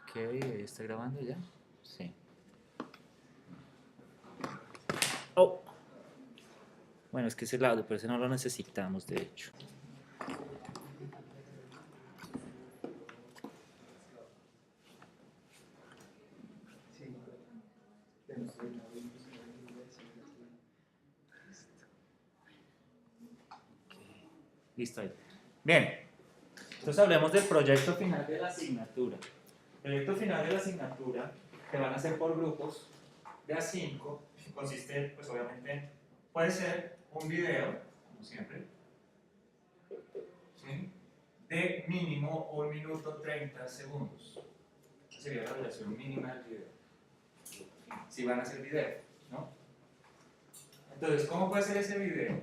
Ok, ahí está grabando ya. Sí. Oh. Bueno, es que ese lado, pero ese no lo necesitamos, de hecho. Listo ahí. Bien. Entonces hablemos del proyecto final de la asignatura. El proyecto final de la asignatura, que van a ser por grupos de A5, consiste, pues obviamente, puede ser un video, como siempre, ¿sí? De mínimo 1 minuto 30 segundos. Esa sería la duración mínima del video. Si van a hacer video, ¿no? Entonces, ¿cómo puede ser ese video?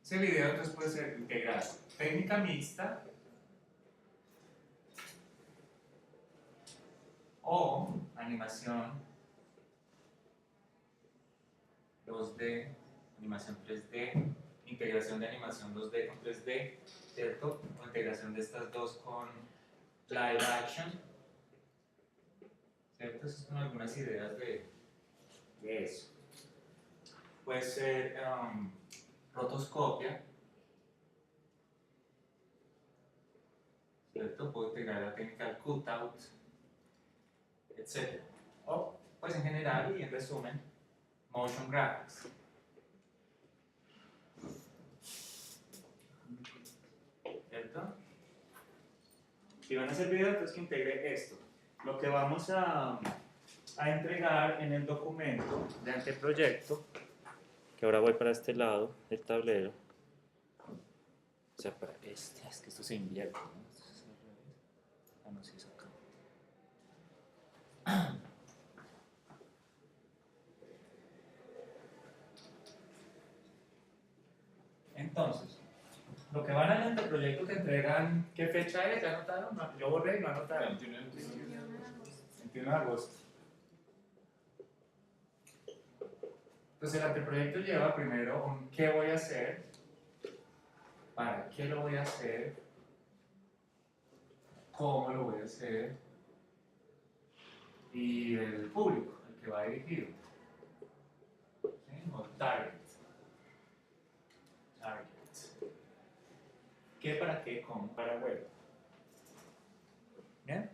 Ese video entonces puede ser integral técnica mixta o animación 2D, animación 3D, integración de animación 2D con 3D, ¿cierto? O integración de estas dos con live action, ¿cierto? Esas son algunas ideas de eso. Puede ser rotoscopia, ¿cierto? Puedo integrar la técnica del cutout, etc. O, pues en general y en resumen, motion graphics. ¿Cierto? Si van a hacer video, entonces que integre esto. Lo que vamos a entregar en el documento de anteproyecto, que ahora voy para este lado del tablero, o sea, para este, es que esto se invierte, ¿no? Ah, no, sí, es acá. Entonces, lo que van al anteproyecto que entregan, ¿qué fecha es? ¿Ya anotaron? No, yo borré y no anotaron. 21 de agosto. Entonces el anteproyecto lleva primero un qué voy a hacer, para qué lo voy a hacer, cómo lo voy a hacer y el público al que va dirigido, ¿sí? O target. ¿Qué para qué? ¿Cómo? Para web. ¿Bien?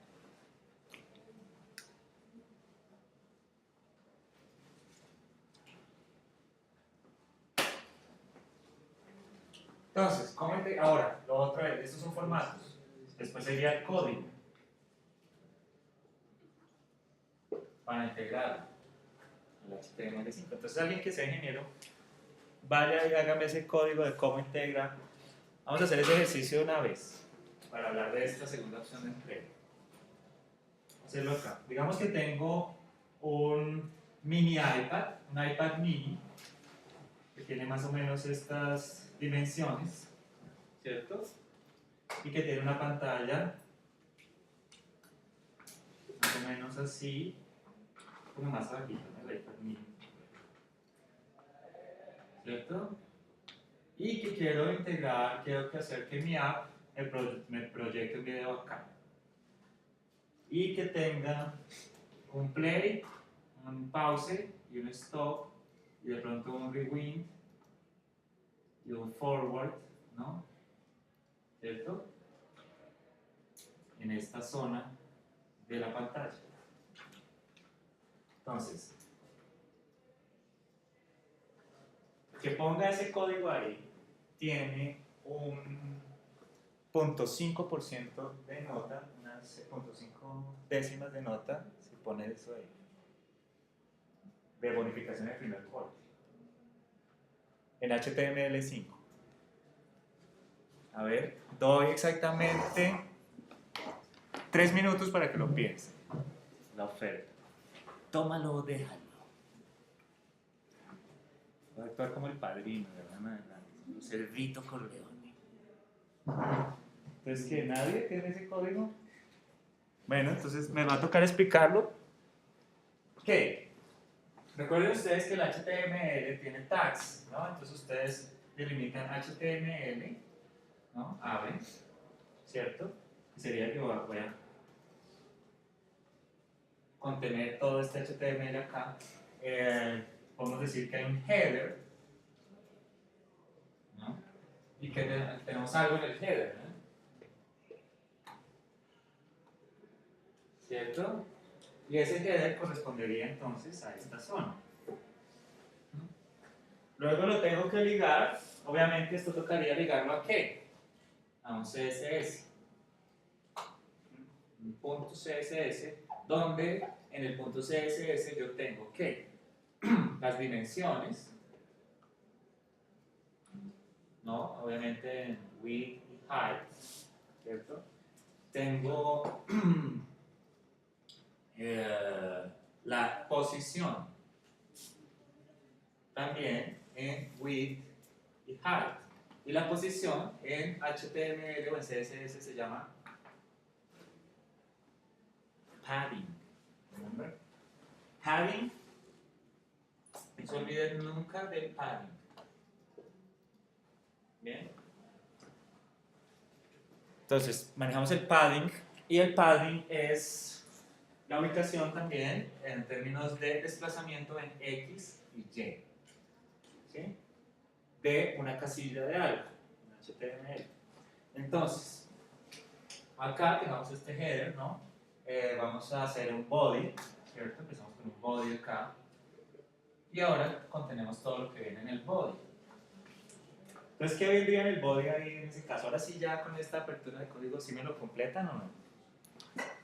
Entonces, ahora, lo otro es, estos son formatos. Después sería el código para integrar el HTML5. Entonces, alguien que sea ingeniero, vaya y hágame ese código de cómo integra. Vamos a hacer ese ejercicio una vez para hablar de esta segunda opción de entrega. Hacerlo acá. Digamos que tengo un mini iPad, un iPad mini, que tiene más o menos estas dimensiones, ¿cierto? Y que tiene una pantalla más o menos así, como más bajito, ¿no? El iPad mini, ¿cierto? Y que quiero integrar, quiero hacer que mi app me proyecte un video acá. Y que tenga un play, un pause y un stop, y de pronto un rewind y un forward, ¿no? ¿Cierto? En esta zona de la pantalla. Entonces, que ponga ese código ahí tiene un 0.5% de nota, unas 0.5 décimas de nota, si pone eso ahí, de bonificación del primer corte, en HTML5. A ver, doy exactamente 3 minutos para que lo piensen. La oferta. Tómalo o déjalo. Voy a actuar como el padrino, ¿verdad? Servito Corleone. Entonces, ¿que nadie tiene ese código? Bueno, entonces me va a tocar explicarlo. ¿Qué? Recuerden ustedes que el HTML tiene tags, ¿no? Entonces ustedes delimitan HTML, ¿no? Abren, ¿cierto? Y sería que voy a contener todo este HTML acá, podemos decir que hay un header, ¿no? Y que tenemos algo en el header, ¿no? ¿Cierto? Y ese header correspondería entonces a esta zona. Luego lo tengo que ligar, obviamente esto tocaría ligarlo ¿a qué? A un CSS. Un punto CSS, donde en el punto CSS yo tengo que las dimensiones, ¿no? Obviamente en width y height, ¿cierto? Tengo la posición también en width y height. Y la posición en HTML o en CSS se llama padding. Remember? Padding, no se olviden nunca del padding. Bien. Entonces, manejamos el padding y el padding es la ubicación también en términos de desplazamiento en X y Y. ¿Sí? De una casilla de algo, en HTML. Entonces, acá tengamos este header, ¿no? Vamos a hacer un body, ¿cierto? Empezamos con un body acá. Y ahora contenemos todo lo que viene en el body. Entonces, ¿qué vendría en el body ahí en ese caso? Ahora sí, ya con esta apertura de código, ¿sí me lo completan o no?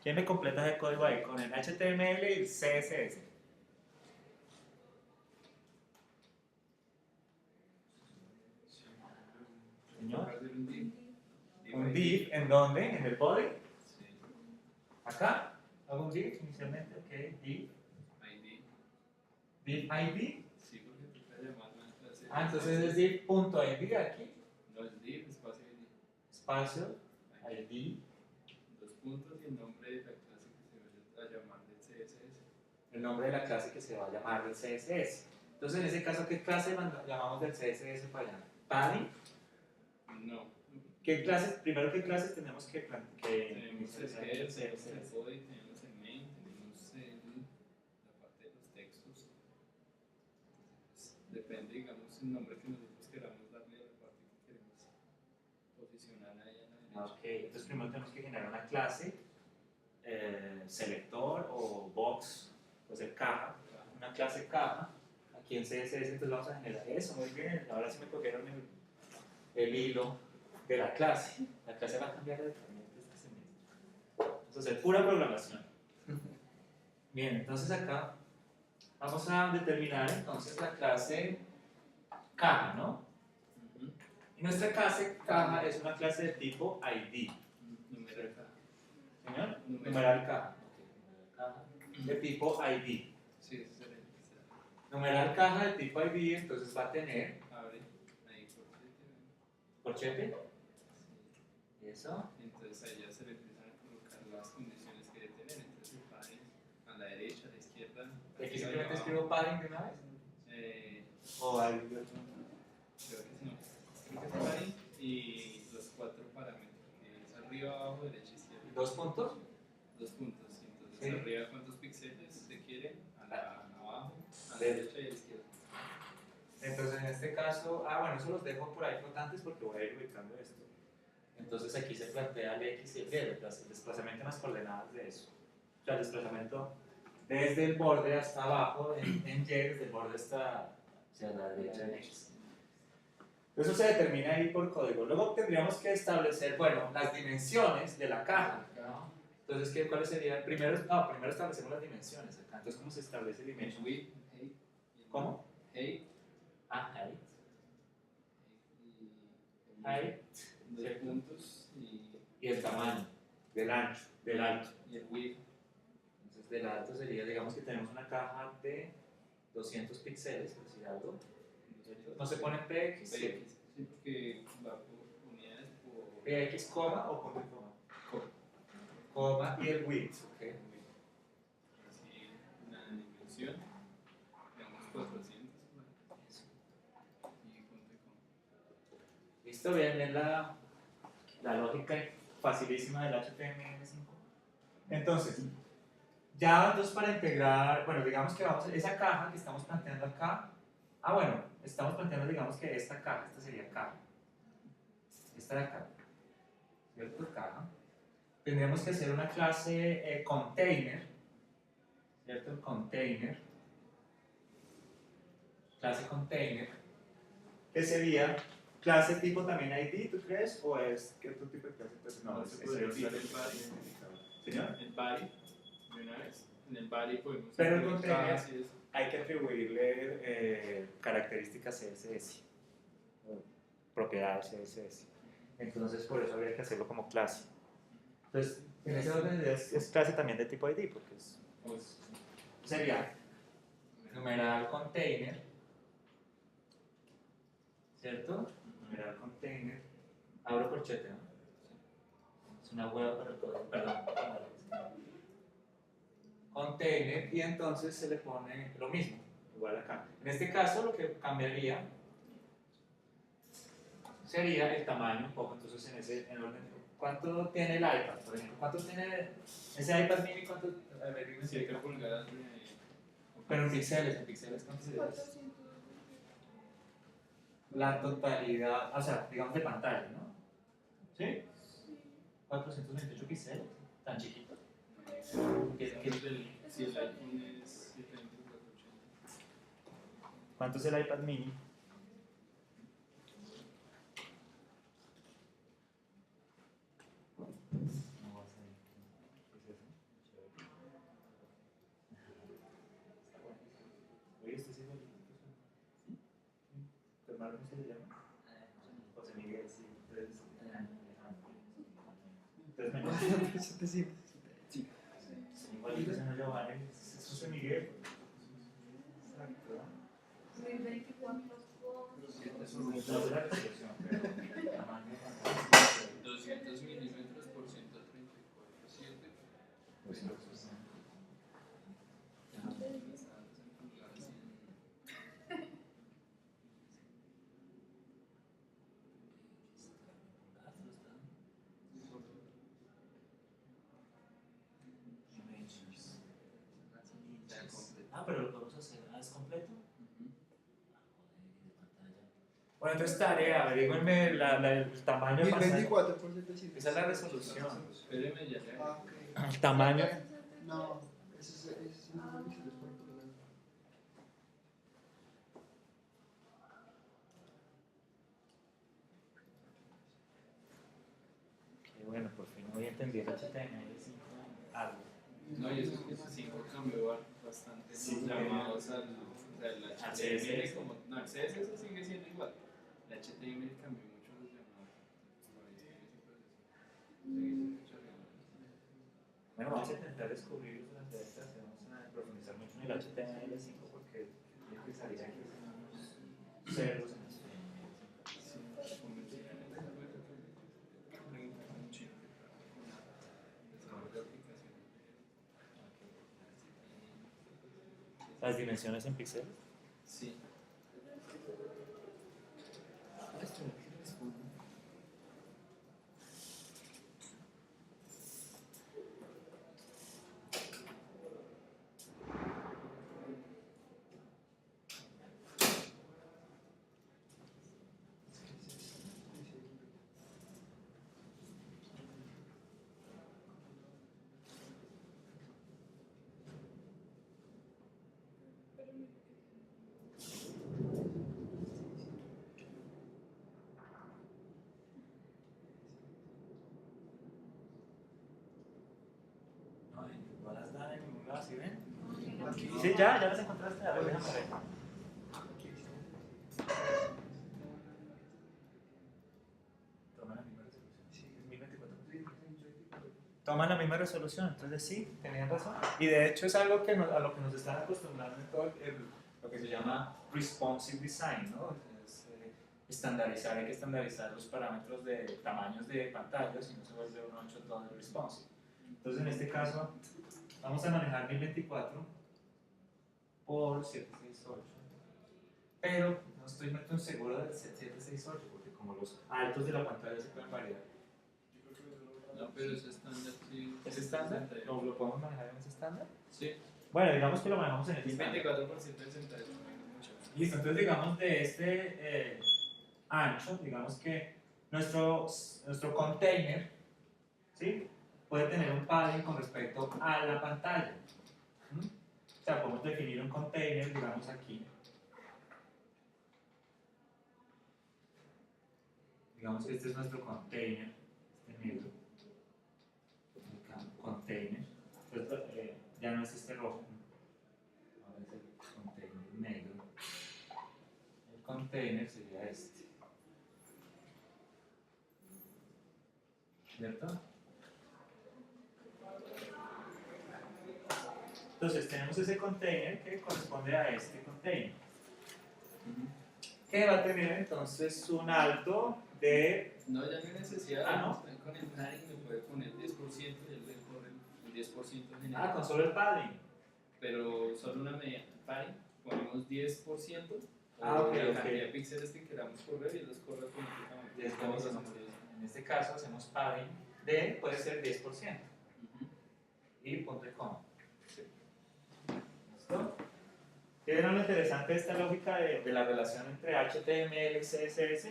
¿Quién me completa ese código ahí? Con el HTML y el CSS. Señor. ¿Un div en dónde? ¿En el body? ¿Acá? ¿Hago un div inicialmente? Ok, div. ¿Div ID? Sí, porque tú puedes llamar una clase. Ah, entonces es div.id aquí. No es div, espacio ID. Espacio, ID. Dos puntos y el nombre de la clase que se va a llamar del CSS. El nombre de la clase que se va a llamar del CSS. Entonces, en ese caso, ¿qué clase llamamos del CSS para allá? ¿Padding? No. ¿Qué clases, primero qué clases tenemos que Tenemos el inicializar header, el tenemos el CSS? body, tenemos el main, tenemos la parte de los textos. Entonces, depende, digamos, el nombre que nosotros queramos darle a la parte que queremos posicionar ahí a la derecha. Ok, entonces primero tenemos que generar una clase, selector o box, pues el caja, una clase caja. Aquí en CSS entonces vamos a generar eso, muy bien. Ahora sí me cogieron el hilo de la clase. La clase va a cambiar radicalmente este semestre. Vamos a hacer pura programación. Bien, entonces acá vamos a determinar entonces la clase caja, ¿no? Y nuestra clase caja es una clase de tipo ID. Numeral caja. ¿Señor? Numeral caja. Okay, numeral caja de tipo ID. Sí, eso sería. Numeral caja de tipo ID, entonces va a tener Abre ahí por corchete. sí. Eso. Entonces ahí ya se le empiezan a colocar las condiciones que debe tener. Entonces el padding a la derecha, a la izquierda. Aquí simplemente escribo padding de una vez. O hay otro. Creo que sí, no. Creo que es padding y los cuatro parámetros, que es arriba, abajo, derecha, izquierda. ¿Dos puntos? Dos puntos. Entonces Sí. arriba cuántos píxeles se quieren, abajo, a la derecha y a la izquierda. Entonces en este caso, bueno, eso los dejo por ahí flotantes porque voy a ir ubicando esto. Entonces aquí se plantea el X y el Y, el desplazamiento en las coordenadas de eso. O sea, el desplazamiento desde el borde hasta abajo en Y, desde el borde hasta hacia la derecha en X. Eso se determina ahí por código. Luego tendríamos que establecer, bueno, las dimensiones de la caja, ¿no? Entonces, ¿cuáles serían? Primero establecemos las dimensiones acá. Entonces, ¿cómo se establece el dimension? Width, height. ¿Cómo? Height. Height. Y Height. dos ¿Cierto? puntos Y el tamaño del ancho, del alto. y el width. Entonces, del alto sería, digamos que tenemos una caja de 200 píxeles, por decir algo. ¿No se pone PX? PX, sí, porque va por unidades por PX, coma o punto y coma. Coma y el width, ok. así una dimensión, digamos 400 y punto y coma. Listo, bien, es la lógica facilísima del HTML5. Entonces, Ya, entonces para integrar, bueno, digamos que vamos, esa caja que estamos planteando acá, bueno, estamos planteando, digamos que esta caja, esta sería caja, esta de acá, ¿cierto? Caja. Tendríamos que hacer una clase container, ¿cierto? Container, clase container, que sería clase tipo también ID, ¿tú crees? ¿O es qué otro tipo de clase? Pues no, se es podría ID. usar el body. ¿Señor? El body, de una vez. En el body podemos Pero el incluir container clases y eso. hay que atribuirle características CSS, o propiedades CSS. Entonces, por eso habría que hacerlo como clase. Entonces, en ese orden de ideas es clase también de tipo ID, porque pues, sería numeral container, ¿cierto? Numeral container, abro corchete, ¿no? Es una hueá para todo, perdón. Container, y entonces se le pone lo mismo, igual acá. En este caso, lo que cambiaría sería el tamaño un poco, entonces en el orden. ¿Cuánto tiene el iPad, por ejemplo? ¿Cuánto tiene ese iPad mini? ¿Cuánto? A ver, dime 7 pulgadas de. pero en píxeles, ¿cuántos es? La totalidad, o sea, digamos de pantalla, ¿no? ¿Sí? 428 píxeles, tan chiquito. Si el iPhone es 7480. ¿Cuánto es el iPad mini? No vas a ver. ¿Qué es eso? Oye, esto sí es bonito. ¿Tu hermano cómo se llama? José Miguel, sí. Entonces me Sí. igualito se nos llama, es José Miguel. Exacto. 1024 No es la resolución, pero el tamaño de pantalla. 200 milímetros por 134.7. Pues no, pues no. Pero lo podemos hacer, ¿es completo? Bueno, entonces tarea, averígüenme el tamaño de pantalla. 1024 por 700. Esa es la resolución. Espéreme, ya le Ah, ok. El tamaño. No, ese es 100 píxeles por pulgada. Qué bueno, por fin voy a entender HTML5 algo. No, y eso es que 5 cambió bastante Sí, los llamados al HTML CSS. como. No, el CSS sigue siendo igual. El HTML cambió mucho los llamados. Bueno, vamos a intentar descubrir durante esta, vamos a profundizar mucho en el HTML5 porque yo pensaría que son unos cerdos en las dimensiones en píxeles. Sí. No las dan en ningún lado, ¿sí ven? Sí, ya las encontraste. A ver, déjame ver. Toman la misma resolución. Sí, es 1024. Toman la misma resolución, entonces sí, tenían razón. Y de hecho es algo que a lo que nos están acostumbrando en todo lo que se llama responsive design, ¿no? Es, estandarizar, hay que estandarizar los parámetros de tamaños de pantallas y no se vuelve uno hecho todo responsive. Entonces en este caso vamos a manejar 1024 por 768, pero no estoy muy seguro del 768 porque como los altos de la pantalla se pueden variar. No, pero es estándar, sí. ¿Es estándar? ¿Lo podemos manejar en ese estándar? Sí, Bueno, digamos que lo manejamos en el el estándar. 24% de centavos, mucho. Listo, entonces digamos de este ancho, digamos que nuestro container, ¿sí? Puede tener un padding con respecto a la pantalla. ¿Mm? O sea, podemos definir un container, digamos aquí. Digamos que este es nuestro container, este negro. Acá, container. Entonces, ya no es este rojo. Ahora es el container negro. El container sería este. ¿Cierto? Entonces tenemos ese container que corresponde a este container. Que va a tener entonces un alto de... No, ya no hay necesidad. Ah, ¿no? Con el padding me puede poner 10% y él le corre el 10% Ah, general. con solo el padding. Pero solo una media. Padding, ponemos 10%. Ah, ok, o la ok. cantidad de píxeles que queramos correr y los corre automáticamente. Ya Vamos a estamos, hacer eso. en este caso hacemos padding de, puede ser 10%. Ujú. Y punto y coma. ¿Listo? ¿Vieron lo interesante de esta lógica de la relación entre HTML y CSS?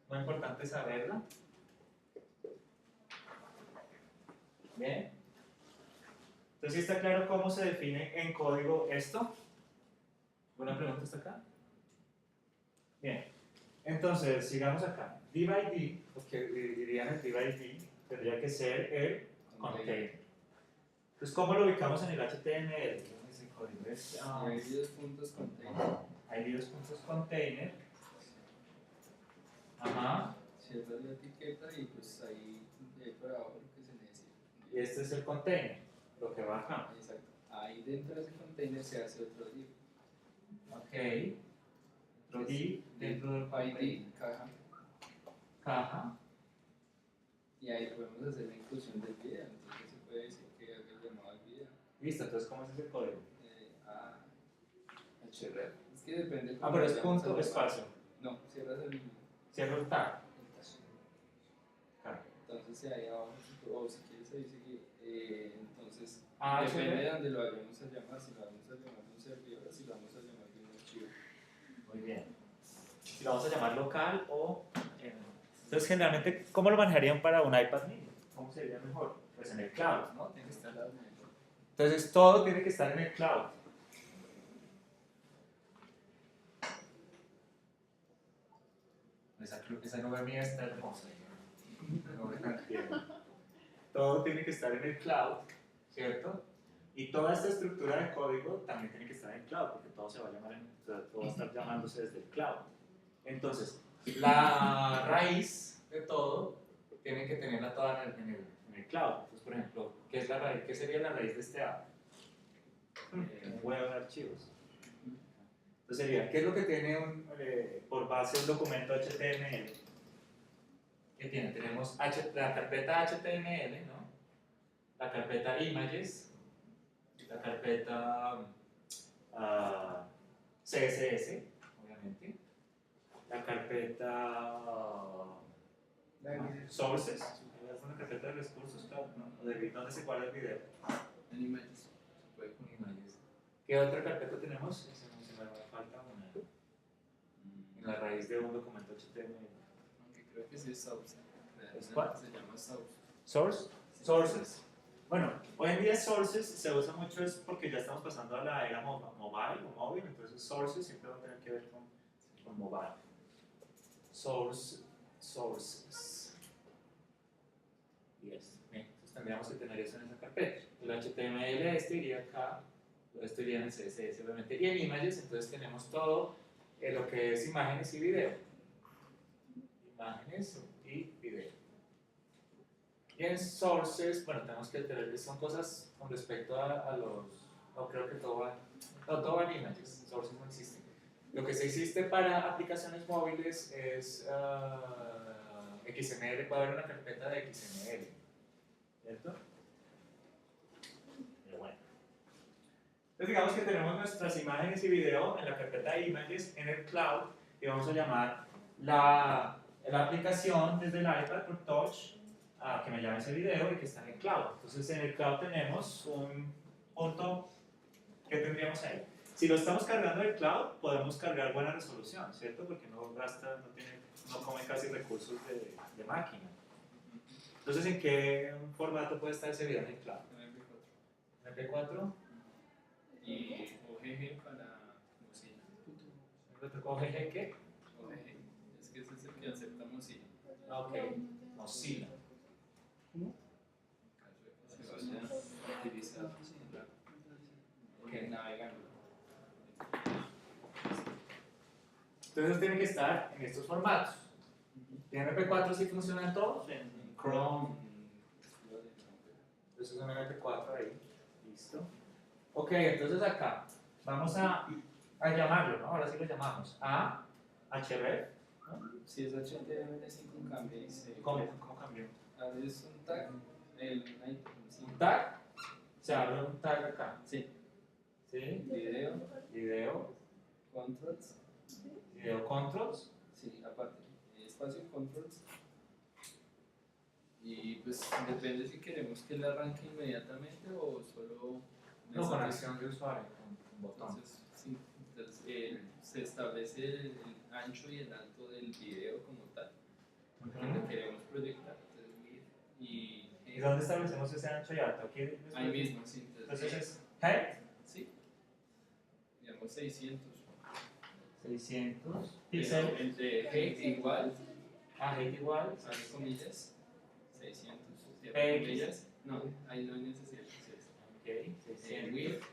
Muy importante saberla. Bien. Entonces, ¿sí está claro cómo se define en código esto? ¿Alguna pregunta hasta acá? Bien. Entonces, sigamos acá. D by D, porque dirían el D by D, tendría que ser el container. Entonces, ¿cómo lo ubicamos en el HTML? Ese código es, Y hay 10 puntos container. hay dos puntos container. Ajá. Cierras la etiqueta y pues ahí de ahí para abajo lo que se necesita. Y este es el container, lo que va acá. Exacto. Ahí dentro de ese container se hace otro div. Ok. Otro D dentro del container. ID, caja. Caja. Y ahí podemos hacer la inclusión del video. Entonces se puede decir que haga el llamado al video. Listo, entonces, ¿cómo es ese código? Ah, HRF. Es que depende. Ah, cómo pero lo es vayamos a punto llamar. espacio. No, cierras el Cierro el tag. Claro. Entonces ahí abajo, o si quieres ahí seguir, entonces Ah, depende chévere. de dónde lo vayamos a llamar, si lo vamos a llamar de un servidor o si lo vamos a llamar de un archivo. Muy bien. Si lo vamos a llamar local o... Entonces, generalmente, ¿cómo lo manejarían para un iPad mini? ¿Cómo sería mejor? Pues en el cloud, ¿no? Tiene que estar... Instalado en el- Entonces, todo tiene que estar en el cloud. Esa nube mía está hermosa. Nube tan tierna. Todo tiene que estar en el cloud, ¿cierto? Y toda esta estructura de código también tiene que estar en el cloud, porque todo se va a llamar o sea, todo va a estar llamándose desde el cloud. Entonces, la raíz de todo tiene que tenerla toda en el cloud. Entonces, por ejemplo, ¿qué es la raíz? ¿Qué sería la raíz de este app? Un huevo de archivos. Entonces sería, ¿qué es lo que tiene por base un documento HTML? ¿Qué tiene? Tenemos la carpeta HTML, ¿no? La carpeta images, la carpeta CSS, obviamente, la carpeta sources, es una carpeta de recursos, claro, ¿no? ¿Dónde se guarda el video? En images. Se puede poner. Images. ¿Qué otra carpeta tenemos? Se me falta una. En la raíz de un documento HTML. Aunque creo que sí es source. ¿Es cuál? Se llama source. Source. Sources. Bueno, hoy en día sources se usa mucho es porque ya estamos pasando a la era mobile o móvil, entonces sources siempre va a tener que ver con mobile. Sources. Yes. Bien, entonces tendríamos que tener eso en esa carpeta. El HTML este iría acá, esto iría en el CSS obviamente, y en images entonces tenemos todo lo que es imágenes y video. Imágenes y video. Y en sources, bueno, tenemos que tener, son cosas con respecto a los, no creo que todo va, no, todo va en images, sources no existen. Lo que sí existe para aplicaciones móviles es XML, puede haber una carpeta de XML, ¿cierto? Pero bueno. Entonces digamos que tenemos nuestras imágenes y video en la carpeta de images en el cloud y vamos a llamar la aplicación desde el iPad por touch que me llame ese video y que está en el cloud. Entonces en el cloud tenemos punto, ¿qué tendríamos ahí? Si lo estamos cargando del cloud, podemos cargar buena resolución, ¿cierto? Porque no gasta, no come casi recursos de máquina. Entonces, ¿en qué formato puede estar ese video en el cloud? MP4 ¿MP4? y OGG para Mozilla. ¿OGG qué? OGG, es que ese es el que acepta Mozilla. Ok, Mozilla. En caso de que se vaya a utilizar el navegador. Entonces tienen que estar en estos formatos. En MP4 sí funcionan todos, en Chrome, entonces es un MP4 ahí, listo. Ok, entonces acá vamos a llamarlo, ¿no? Ahora sí lo llamamos a href, ¿no? Si es HTML5 cambia y se ¿Cómo cambió? abres un tag, Un tag, se abre un tag acá, sí, ¿sí? video, Video, controls, video controls, sí, aparte, espacio controls. Y pues depende si queremos que le arranque inmediatamente o solo no con acción de usuario, con botón. Entonces, sí, entonces se establece el ancho y el alto del video como tal, que lo queremos proyectar. Entonces, ¿Y dónde establecemos ese ancho y alto? Aquí ahí mismo, sí. Entonces es height, sí, digamos 600. 600 Pero píxeles, entre height igual, height igual, abre comillas, 600, cierra PX. comillas. No, ahí no hay necesidad. ok, 600, Width,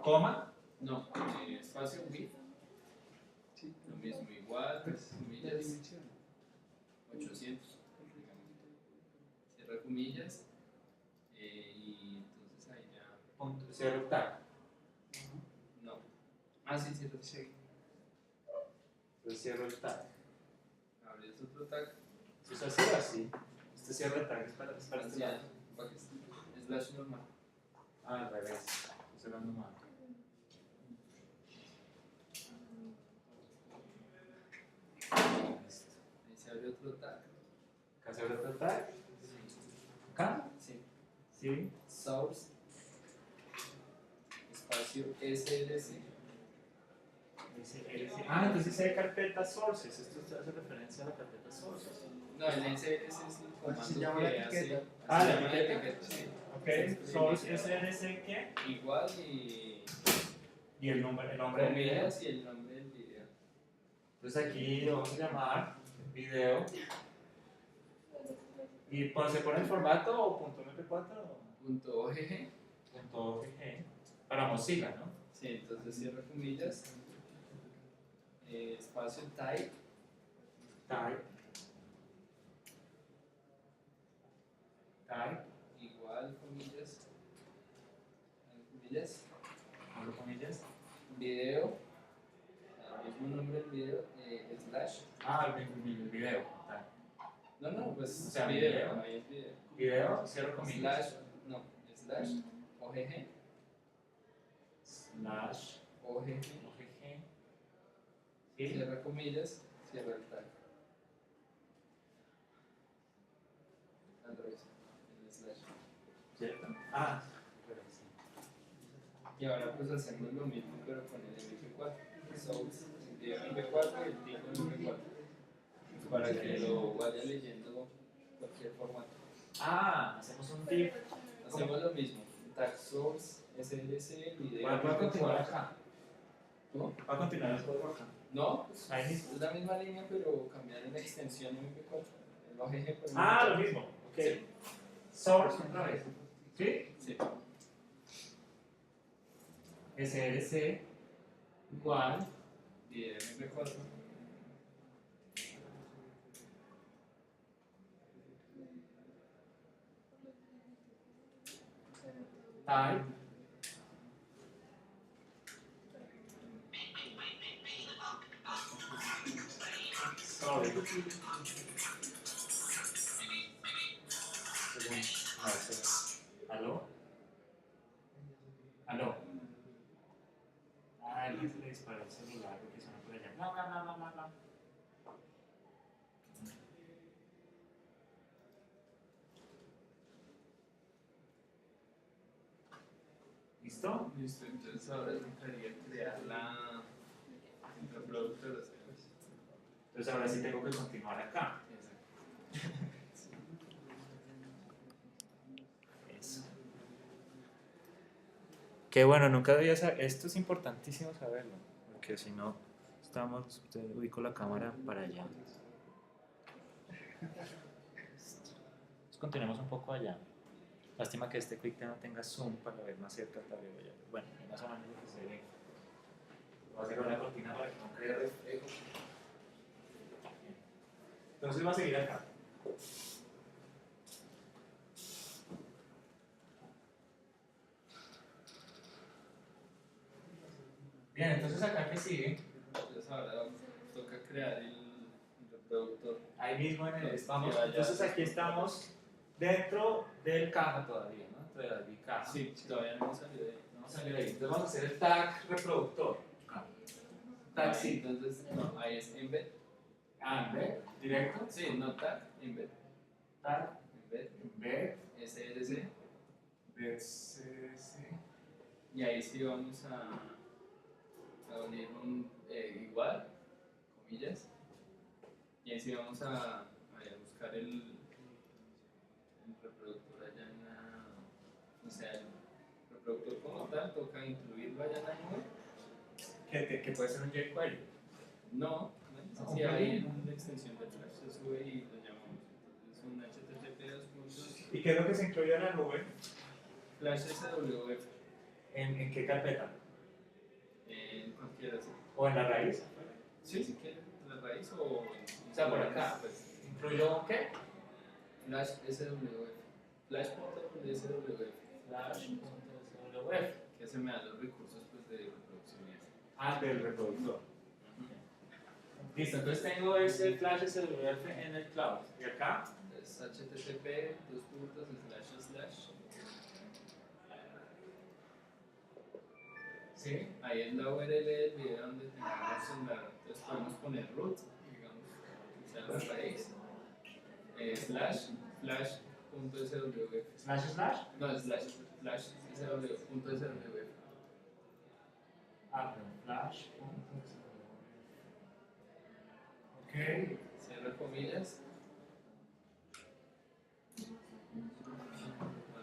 coma, no, espacio width, Sí, lo mismo, igual, pues, la comillas, dimensión. 800, digamos. Cierra comillas, y entonces ahí ya, punto, cierro tag. no. Ah, sí, cierra, Sí. Entonces cierro el tag. abres otro tag, Si es así o así, este cierro el tag es para este hacia lado. slash normal. Ah, al revés, cerrando mal. Listo. Ahí se abre otro tag. Acá se abre otro tag. Acá, Sí. sí. Source, espacio SLC. Entonces hay carpeta sources. Esto hace referencia a la carpeta sources. No, el SLC es el comando Se llama la que hace. etiqueta. Ah, se la llama etiqueta. sí. Ok, source SRC ¿qué? Igual y Y el nombre del video. comillas y el nombre del video. Entonces aquí lo vamos a llamar video. ¿Y pues, se pone el formato o .mp4 o Punto .ogg. .ogg? Para Mozilla, ¿no? Sí, entonces cierra comillas. Espacio type. Type. Type. Igual comillas. Comillas. Abro comillas. Video. El mismo nombre del video. Slash. El video. Type. No, pues O sea, video. video. Ahí es video. Video, cierro comillas. Slash. No, slash. OGG. Slash. OGG. OGG. ¿Sí? Cierra comillas. Cierra el tag. Al revés. El slash. ¿Cierto? Ah, Y ahora pues hacemos lo mismo pero con el MP4. Source de MP4 y el tipo de MP4. Para que lo vaya leyendo cualquier formato. hacemos un div. Hacemos lo mismo. Tag source, SLC, video. Voy a continuar acá. ¿No? Va a continuar el código acá. No, pues Ahí mismo. es la misma línea pero cambiar en la extensión MP4. El OGG por Lo mismo. Ok. Sí. Source otra vez. ¿Sí? Sí. SLC igual. Video MP4. Type. Sorry. ¿Aló? ¿Aló? Alguien se le disparó el celular porque suena por allá. Bla, bla, bla, bla, bla, bla. ¿Listo? Listo, entonces ahora tocaría crear el reproductor. O sea, Entonces ahora sí tengo que continuar acá. exacto. Eso. Que bueno, nunca había esto es importantísimo saberlo, porque si no, ubico la cámara para allá. Entonces continuemos un poco allá. Lástima que este quick no tenga zoom para ver más cerca el tablero ya. Bueno, más o menos lo que se ve. Voy a hacer una cortina para que no quede reflejo. Entonces va a seguir acá. Bien, entonces acá que sigue. Entonces ahora toca crear el reproductor. Ahí mismo en el Vamos, entonces aquí estamos dentro del caja todavía, ¿no? Dentro de la big caja. Sí, todavía no hemos salido de ahí. No vamos a salir ahí. Entonces vamos a hacer el tag reproductor. Tag Sí, sí. entonces, no, ahí es embed. Embed, directo. Sí, no tag, embed. Tag, Embed, embed, SLC. BCC. Y ahí sí vamos a unir un igual, comillas. Y ahí sí vamos a buscar el reproductor allá en la. O sea, el reproductor como tal, toca incluirlo allá en la nube. Que puede ser un jQuery. No, si hay una extensión de Flash, se sube y lo llamamos. Entonces, un HTTP 2 puntos. ¿Y qué es lo que se incluye en la nube? Flash SWF. ¿En qué carpeta? En cualquiera, sí. ¿O en la raíz? Sí, si quieren, la raíz o. O sea, por acá. Pues, ¿Incluyo qué? Flash SWF. Flash.swf. Flash.swf. Que se me dan los recursos pues, de reproducción y eso. Ah, del reproductor. Listo, entonces tengo ese flash SWF en el cloud. ¿Y acá? Es http dos puntos // Sí. ahí en la URL del video donde tengamos entonces podemos poner root, digamos, que sea la raíz, flash.swf. ¿Slash? No, es /swf. Ah, pero flash. Ok. Cierra comillas